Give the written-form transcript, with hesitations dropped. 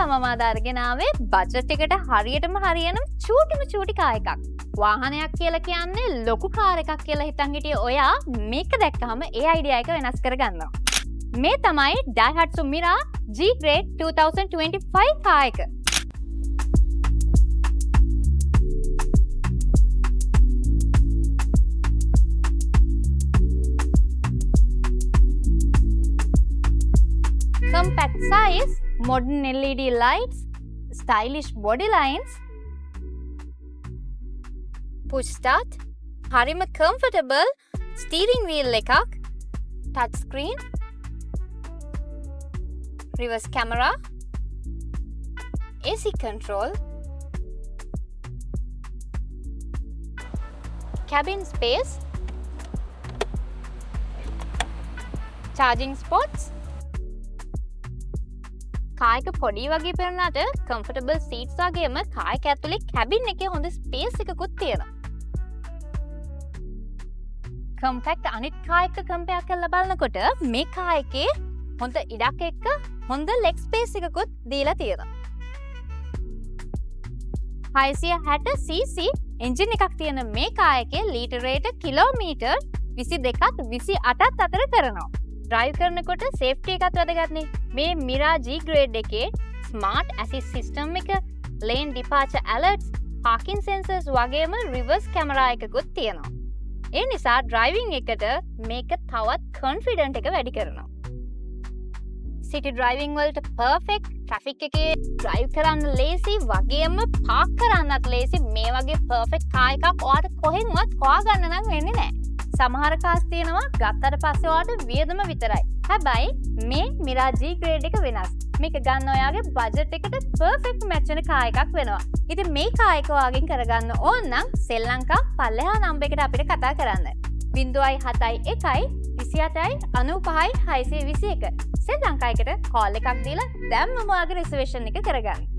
මම අද අරගෙන ආවේ බජට් එකට හරියටම හරියන චූටි කාර් එකක්. වාහනයක් කියලා කියන්නේ ලොකු කාර් එකක් කියලා හිතන් හිටිය ඔයා මේක දැක්කහම ඒ අයිඩියා එක වෙනස් කරගන්නවා. මේ තමයි Daihatsu Mira G-Grade 2025 කාර් එක. Compact size, modern LED lights, stylish body lines, push start, හරිම comfortable steering wheel එකක්, touch screen, reverse camera, AC control, cabin space, charging spots, car එක පොඩි වගේ පෙනුනට comfortable seats වගේම කාර් එක ඇතුලේ cabin එකේ හොඳ space එකකුත් තියෙනවා. compact අනිත් කාර් එක compare කරලා බලනකොට මේ කාර් එකේ හොඳ ඉඩක් එක්ක හොඳ leg space එකකුත් දීලා තියෙනවා. 660cc engine එකක් තියෙන මේ කාර් එකේ ලීටර් රේට කිලෝමීටර් 22ත් 28ත් අතර කරනවා. ඩ්‍රයිව් කරනකොට සේෆ්ටි එකත් වැදගත්නේ. මේ Mira G-Grade එකේ ස්මාර්ට් ඇසිස්ට් සිස්ටම් එක, ලේන් ඩිපාචර් ඇලර්ට්ස්, පාකින් සෙන්සර්ස් වගේම රිවර්ස් කැමරා එකකුත් තියෙනවා. ඒ නිසා ඩ්‍රයිවිං එකට මේක තවත් කොන්ෆිඩන්ට් එක වැඩි කරනවා. සිටි ඩ්‍රයිවිං වලට පර්ෆෙක්ට්, ට්‍රැෆික් එකේ ඩ්‍රයිව් කරන්න ලේසි වගේම පාක් කරන්නත් ලේසි. මේ වගේ පර්ෆෙක්ට් කාර් එකක් ඔයාට කොහෙන්වත් හොයාගන්න නම් වෙන්නේ නැහැ. සමහර කාර්ස් තියෙනවා ගත්තට පස්සේ ඔයාලට වියදම විතරයි. හැබැයි මේ Mira G-Grade එක වෙනස්. මේක ගන්න ඔයාගේ බජට් එකට පර්ෆෙක්ට් මැච් වෙන කාර් එකක් වෙනවා. ඉතින් මේ කාර් එක ඔයාගෙන් කරගන්න ඕන නම් ශ්‍රී ලංකා පල්ලෙහා නම්බර් එකට අපිට කතා කරන්න. 071 28 95 621. ශ්‍රී ලංකා එකට කෝල් එකක් දීලා දැම්මම ඔයාගේ රිසර්වේෂන් එක කරගන්න.